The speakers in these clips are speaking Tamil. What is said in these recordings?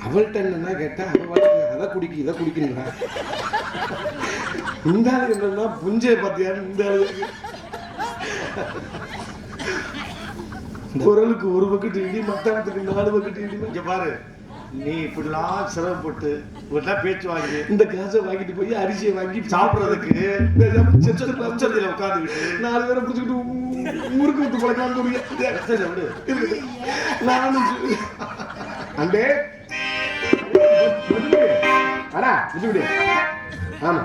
அவள்கிட்ட என்னன்னா கேட்டா அதை குடிக்கு இதை குடிக்கணுங்களா? இந்த ஆளு என்னன்னா புஞ்சை பார்த்தியாரு இந்த ஆளுக்கு குரலுக்கு ஒரு பக்கெட்டு இடி, மத்தவத்துக்கு 4 பக்கெட்டு இடி. இங்க பாரு, நீ இப்படிலாம் சிரமப்பட்டு இப்படிலாம் பேச்சு வாங்கி இந்த காசை வாங்கிட்டு போய் அரிசியை வாங்கி சாப்பிட்றதுக்கு உட்காந்துக்கிட்டு 4 பேரை பிடிச்சிக்கிட்டு ஊருக்கு விட்டு பழக்கலாம். நானும் அண்டே அடா விட்டு ஆமா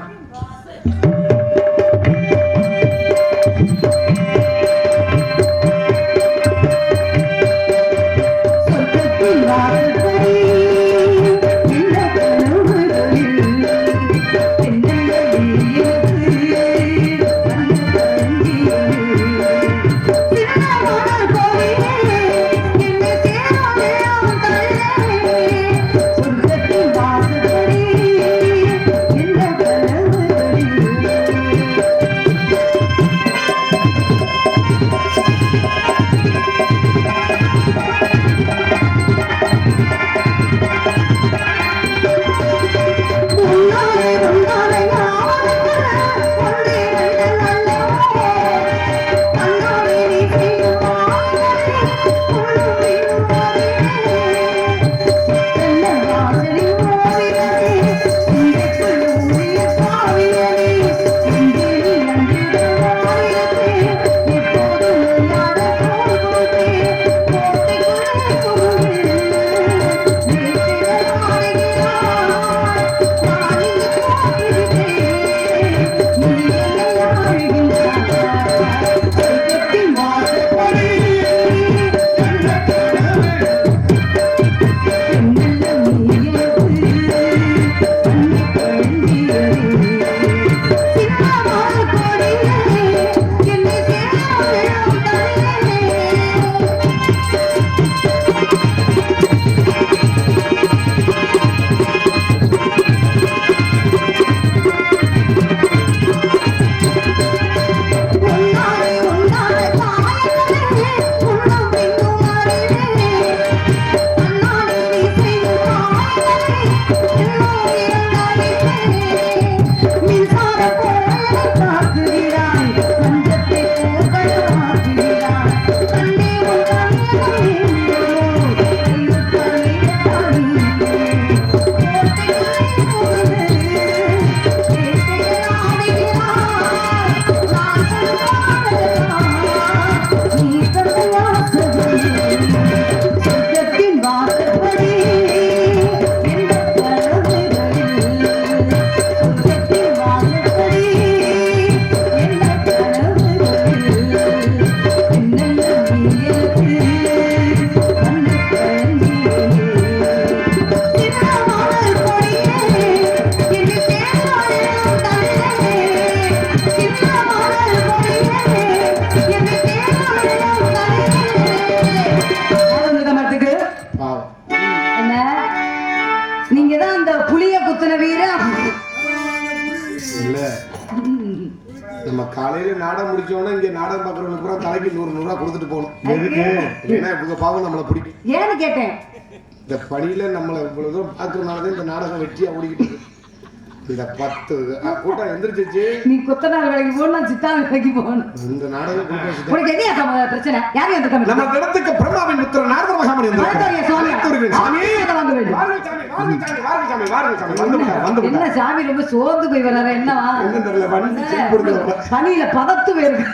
காலையில நாடகம் முடிச்சோன்னா இங்க நாடகம் பாக்குறவங்க பூரா தலைக்கு 100 கொடுத்துட்டு போகணும். ஏன்னா இவங்க பாவம் நம்மளை பிடிக்கும். ஏன்னு கேட்டேன். இந்த பணியில நம்மளை இவ்வளவு தூரம் பாக்குறதுனாலதான் இந்த நாடகம் வெற்றியா ஓடிக்கிட்டு இருக்கு. இந்த 10 கூட்டம் எந்திரிச்சிச்சு. நீ கொத்தனார் வேலைக்கு போகணும், சித்தாள் வேலைக்கு போகணும். இந்த நாடகம் உனக்கு என்ன பிரச்சனை? யாரும் எந்த கம்மி? நம்ம இடத்துக்கு பிரம்மாவின் புத்திரன் நாரத மகாமுனி என்ன சாமி ரொம்ப சோர்ந்து போய் வர்றாரு? என்னவா பணியில பதத்து போயிருக்கு.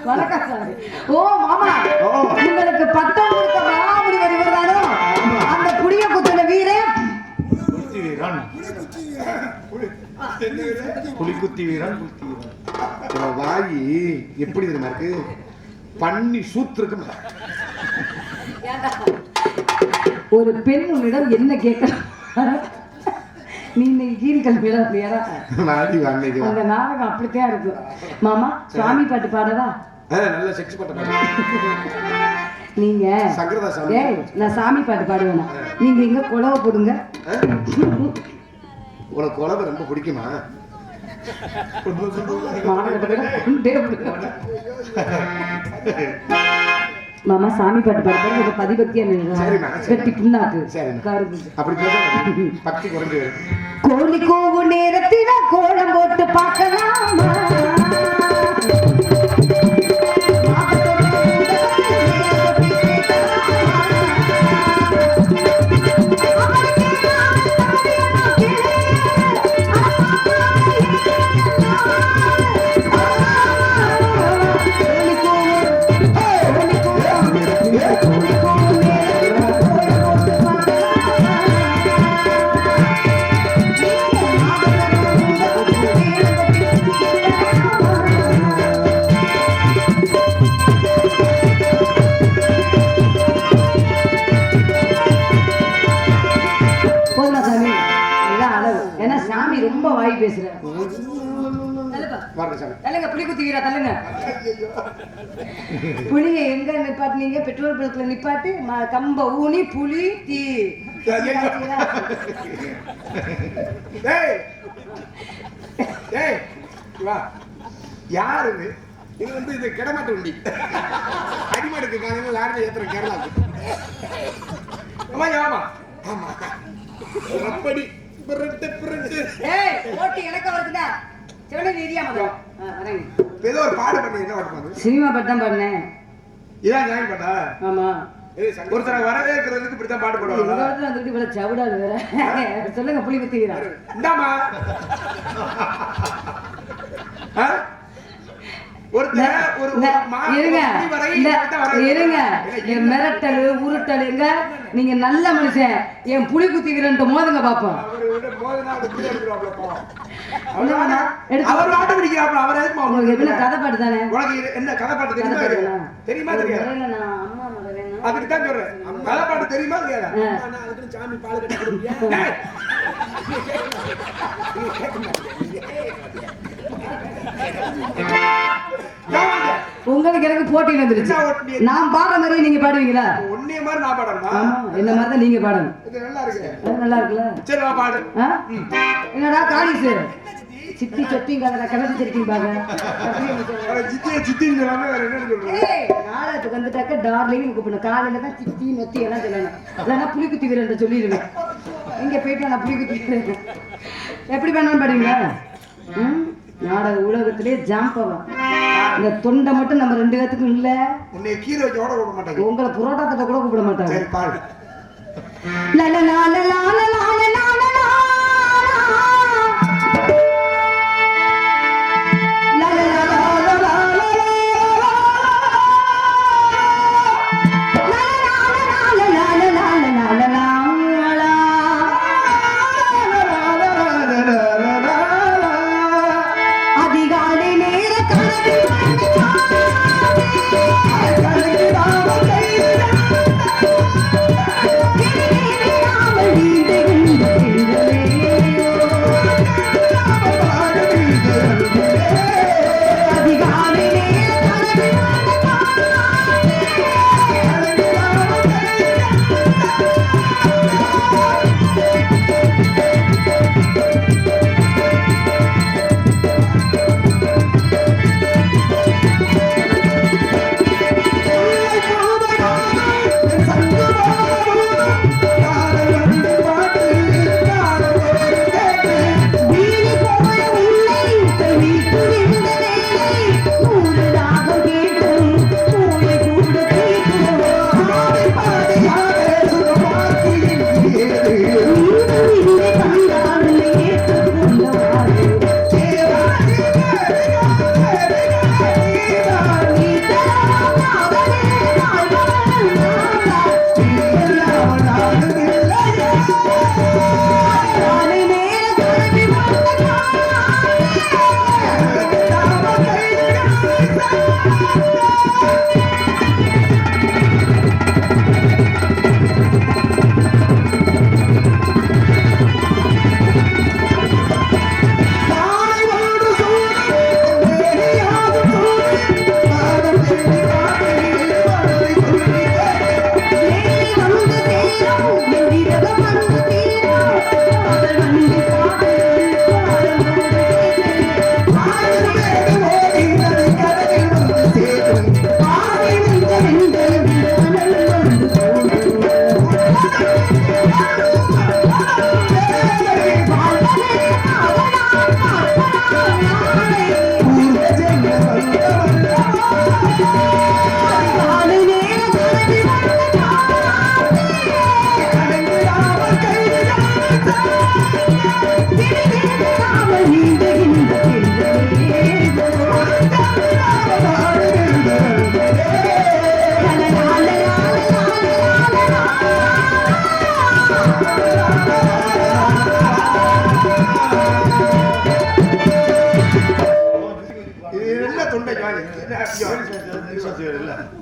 வணக்கம் சாமி. ஓ மாமா, உங்களுக்கு பட்டம் கொடுத்த மகாமுனி வருவதானோ அந்த புளிய குத்துன வீரன்? புலிக்குத்தி வீரன். வாயி எப்படி தெரியுமா இருக்கு? பண்ணி சூத்திருக்கு. ஒரு பெண் உன்னிடம் என்ன கேட்கலாம்? நீ கீழ்கல் அந்த நாடகம் அப்படித்தான் இருக்கும். மாமா, சுவாமி பாட்டு பாடவா? நல்ல செக்ஸ் பாட்டு. நீங்க நான் சாமி பாட்டு பாடுவேனா? நீங்க எங்க குழவை போடுங்க. உனக்கு குழவை ரொம்ப பிடிக்குமா? மாமா சாமி பாட்டு பாடுறது ஒரு பதிபக்தியா சரிம்மா, வெட்டி புண்ணாக்கு சரிம்மா. கருது அப்படி பேச பக்தி குறைஞ்சு கோழி கோவு நேரத்தில கோலம் போட்டு பார்க்கலாமா ரொம்ப வாய் பேசுற தள்ளுங்க புளி குத்திக்கிறா தள்ளுங்க புளிய எங்க நிப்பாட்டினீங்க பெட்ரோல் பல்க்ல நிப்பாட்டி கம்ப ஊனி புளி தீ யாரு இது வந்து இது கிடமாட்டு வண்டி அடிமாடுக்கு காலையில் லாரில ஏத்துற கேரளாவுக்கு ஆமா ஆமா ஆமா அப்படி ஏதோ ஒரு பாடு பண்ணி என்ன பாடு சினிமா பாட்டு தான் பாடினேன் இதான் ஜாயின் பாட்டா ஆமா ஒருத்தர் வரவேற்கிறதுக்கு இப்படித்தான் பாட்டு பாடுவாங்க வந்துட்டு இவ்வளவு சவுடாது வேற சொல்லுங்க புளி குத்திக்கிறா இந்தாமா இருங்க மிரட்டல் உருட்டல் எங்க நீங்க நல்ல மனுஷன் என் புளி குத்திக்கிறன்ட்டு மோதுங்க பாப்போம் கதை பாட்டு தானே என்ன கதை பாட்டு தெரியுமா தெரியுமா அதுக்கு தான் சொல்றேன் கதை பாட்டு தெரியுமா தெரியாதா சாமி பால் கட்ட உங்களுக்கு எனக்கு போட்டி வந்துருச்சு நான் பாடுற மாதிரி நீங்க பாடுவீங்களா ஒன்னே மாதிரி நான் பாடணுமா என்ன மாதிரி தான் நீங்க பாடணும் இது நல்லா இருக்கு நல்லா இருக்குல்ல சரி நான் பாடு என்னடா காளிஸ் சித்தி சொத்திங்க அதை கிளம்பி சிரிக்கிங்க பாங்க சித்தி சொல்லாம வேற என்ன சொல்றேன் நாளைக்கு வந்துட்டாக்க டார்லிங் கூப்பிடணும் காலையில தான் சித்தி நொத்தி எல்லாம் சொல்லணும் இல்லைன்னா புளி குத்தி வீரன் சொல்லிடுவேன் இங்க போயிட்டு நான் புளி குத்தி எப்படி பண்ணாலும் பாடுவீங்களா நாடக உலகத்திலே ஜாம்பவா இந்த தொண்டை மட்டும் நம்ம ரெண்டு பேத்துக்கும் இல்ல உன்னை கீரை வச்சு ஓட விட மாட்டாங்க உங்களை புரோட்டா தட்ட கூட கூப்பிட மாட்டாங்க சரி பாடு Thank you.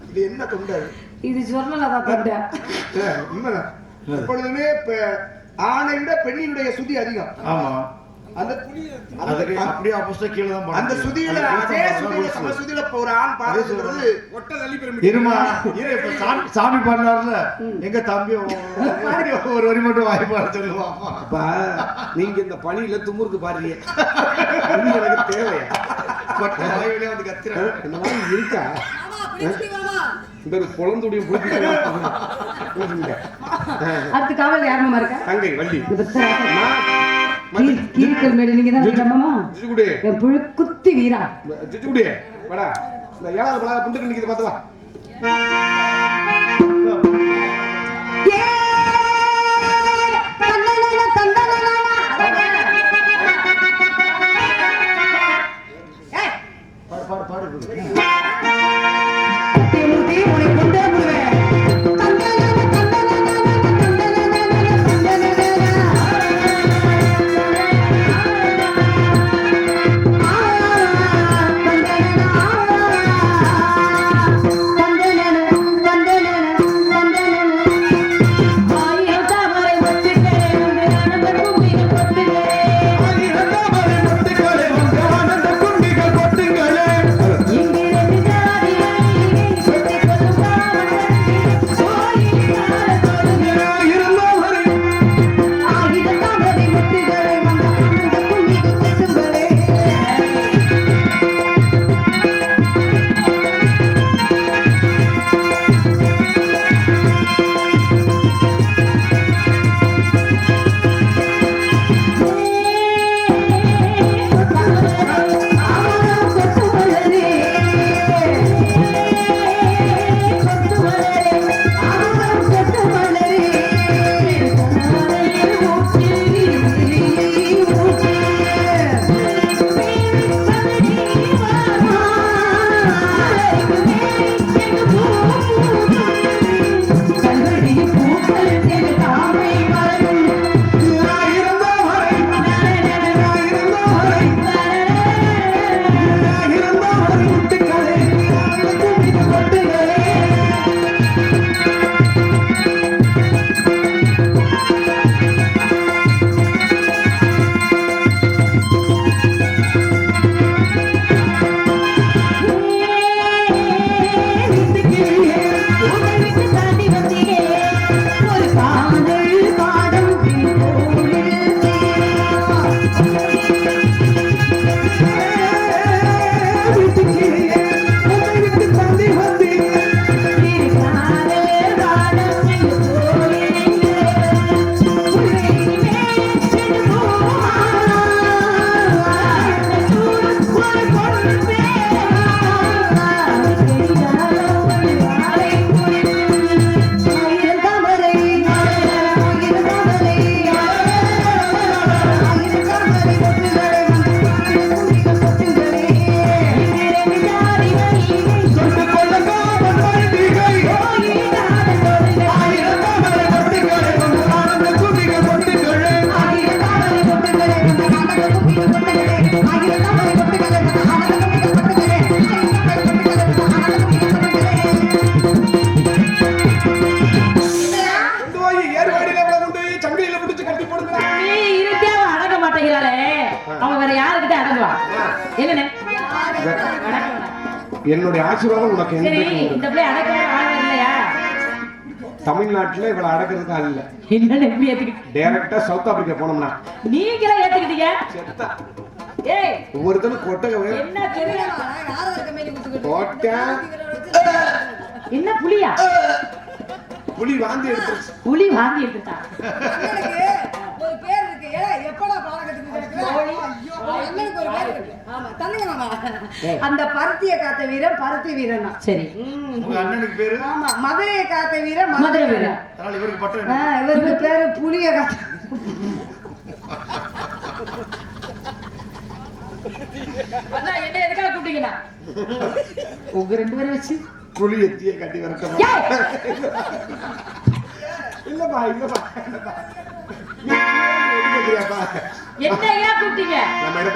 இது என்ன தொண்டை? இது சொர்ணலதா தொண்டை. உண்மைதான். எப்பொழுதுமே ஆணை விட பெண்ணினுடைய சுதி அதிகம். ஆமா. அந்த அப்படியே ஆப்போசிட்டா கீழ தான் போறாங்க. அந்த சுதியில அதே சுதியில சம சுதியில ஒரு ஆண் பாடுறது ஒட்ட தள்ளி பெருமை. இருமா இப்ப சாமி பாடுறாருல எங்க தம்பி ஒரு வரி மட்டும் வாய் பாட சொல்லுவான். அப்பா நீங்க இந்த பணியில துமுறுக்கு பாடுறீங்க. எனக்கு தேவையா? பட்ட வாயிலே வந்து கத்துறேன். இந்த மாதிரி இருக்கா? இந்த ஒரு குழந்தைய அடுத்து காவல் யாருமா இருக்கா? தங்கை வள்ளி. கீழ்கல் மேடு நீங்க தான் இருக்கமாமா? ஜிஜுகுடி. என் புழுக்குத்தி வீரா. ஜிஜுகுடி. வாடா. இந்த ஏழாவது பலா புண்டுக்கு நிக்குது பாத்து வா. ஏ தந்தனன தந்தனன. ஏய் பாடு பாடு. தேமுதி உனை கொண்டே முடுவே. என்னுடைய ஆசீர்வாதம் உனக்கு இந்த பிள்ளை அடக்கவே ஆள் இல்லையா? தமிழ்நாட்டுல இவளை அடக்கிறதுக்கு ஆள் இல்ல. என்ன எப்படி ஏத்துக்கிட்டு டைரக்டா சவுத் ஆப்பிரிக்கா போனோம்னா நீங்களே ஏத்துக்கிட்டீங்க. ஏய் ஒவ்வொருத்தனும் கொட்டகவே என்ன தெரியல யார இருக்க மேல குத்துக்கிட்டு கொட்டா என்ன புலியா? புலி வாந்தி எடுத்துச்சு. புலி வாந்தி எடுத்துட்டா. அண்ணனுக்கு ஒரு பேர் இருக்கு. எப்படா பாடம் கத்துக்கிட்டு? ஐயோ அண்ணனுக்கு ஒரு பேர் இருக்கு. ஆமா தள்ளுங்க மாமா. அந்த பருத்தியை காத்த வீரன் பருத்தி வீரன் தான். சரி. உங்க அண்ணனுக்கு பேரு? ஆமா மதுரையை காத்த வீரன் மதுரை வீரன். அதனால இவருக்கு பட்டம். இவருக்கு பேரு புலிய காத்த. அண்ணா என்ன எதுக்காக கூப்பிட்டீங்கண்ணா? உங்க 2 பேரும் வச்சு புலி எத்திய கட்டி வரட்டும். இல்லப்பா இல்லப்பா என்னையா கூப்பிட்டீங்க?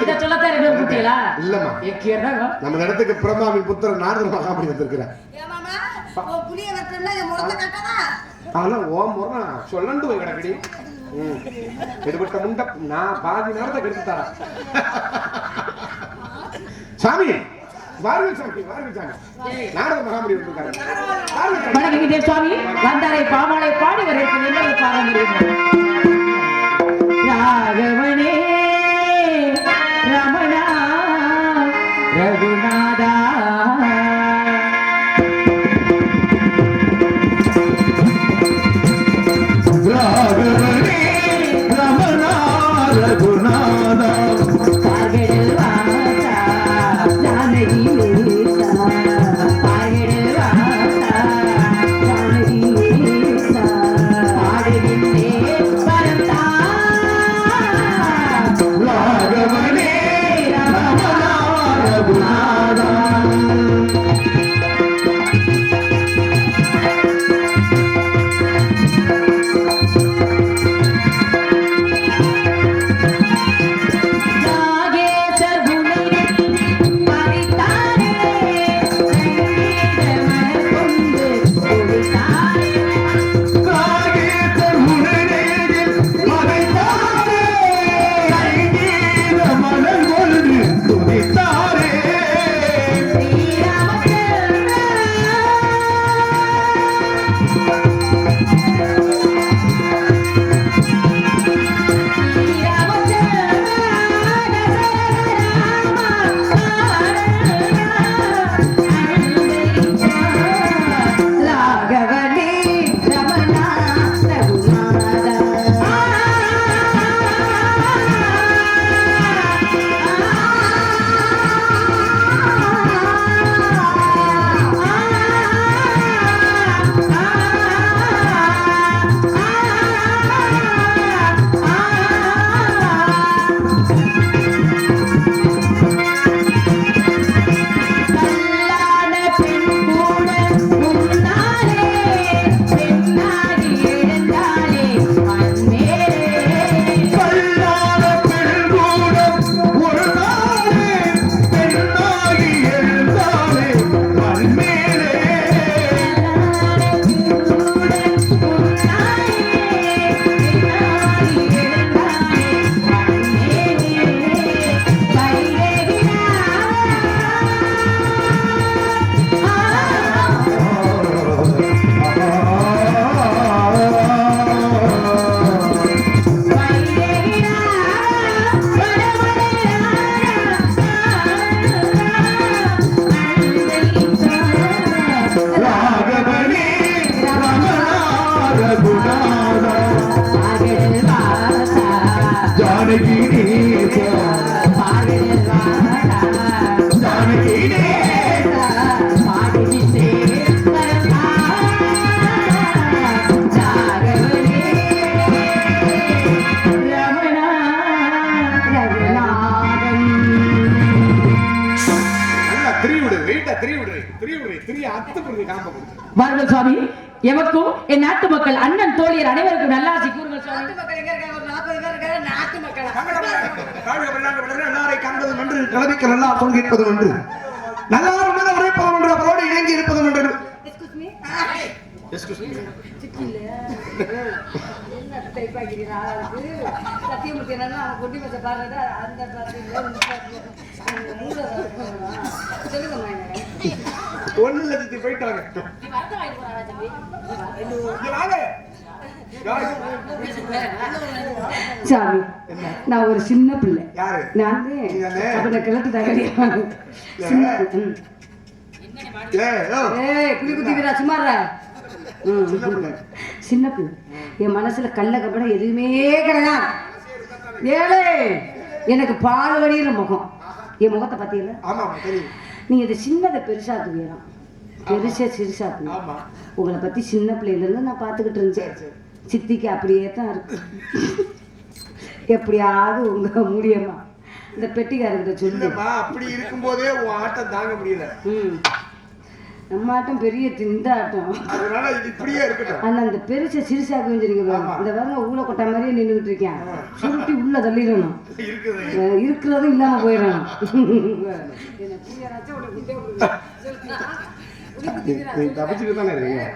இத சொல்லத்தான் 2 பேரும் கூப்பிட்டீங்களா? இல்லம்மா ஏக்கியடா நம்ம இடத்துக்கு பிரம்மாவின் புத்திரன் நாரத மகாபலி வந்திருக்கிறார். ஏ மாமா ஓ புலிய வரட்டனா இந்த முறத கட்டதா? ஆனா ஓ முறனா சொல்லண்டு போய் கிடக்கடி. எடுபட்ட முண்ட நான் பாதி நேரத்தை கெடுத்து தரேன். சாமி வாருங்க சாமி வாருங்க சாமி. நாரத மகாபலி வந்திருக்காரு. வணக்கம் சுவாமி. வந்தாரை பாமாலை பாடி வரேன் என்ன பாரம்பரியம். ராகவனே ரமணா ரகுநாதா ராகவனே ரமணா ரகுநாதா பாகடல் வாசா ஜானகி மேசா பாகடல் வாசா ஜானகி மேசா பாடுகின்றே பரந்தா ராகவனே ரமணா ரகுநாதா வாருங்கள் சுவாமி. எமக்கும் என் நாட்டு மக்கள் அண்ணன் தோழியர் அனைவருக்கும் நல்லாசி கூறுங்கள் சுவாமி. நாட்டு மக்கள் எங்க இருக்காங்க? ஒரு 40 பேர் இருக்காங்க. நாட்டு மக்கள் எல்லாரை காண்பது நன்று, கிளவிக்க நல்லா சொல்கிப்பது நன்று, நல்லாரும் உரைப்பது நன்று, அவரோடு இணங்கி இருப்பது நன்று. என்ன டைப்பாகிறீரா? சத்தியமூர்த்தி என்னன்னா அவன் கொட்டி வச்ச பாருங்க அந்த ஒண்ணு லட்சத்தி போயிட்டாங்க. சாமி நான் ஒரு சின்ன பிள்ளை. யாரு? நான் கிழட்டு தகடியா குடி குத்திக்கிறா சும்மாறா. சின்ன பிள்ளை. என் மனசுல கள்ள கப்படம் எதுவுமே கிடையாது. ஏழை எனக்கு பால் வடிகிற முகம். என் முகத்தை பார்த்தீங்களா? ஆமா தெரியும். நீங்க இதை சின்னதை பெருசாக்குவீராம், பெருசா சிறுசாக்குவீங்க. ஆமா உங்களை பத்தி சின்ன பிள்ளையில இருந்து நான் பார்த்துக்கிட்டு இருந்தேன். சரி. சித்திக்கு அப்படியே தான் இருக்கு. எப்படியாவது உங்க மூலியமா இந்த பெட்டிக்காரர்கிட்ட சொல்லு. இல்லம்மா, அப்படி இருக்கும்போதே உன் ஆட்டம் தாங்க முடியல. நம்ம ஆட்டம் பெரிய இந்த ஆட்டம், அதனால இது இப்படியே இருக்கட்டும். ஆனா அந்த பெருசை சிறுசாக்கு வச்சிருக்கீங்க பாருங்க. இந்த பாருங்க ஊழ கொட்டை மாதிரியே நின்றுட்டு இருக்கேன். சுருட்டி உள்ள தள்ளிடணும், இருக்குது இருக்கிறதும் இல்லாம போயிடணும். தப்பிச்சுட்டு தானே இருக்கீங்க.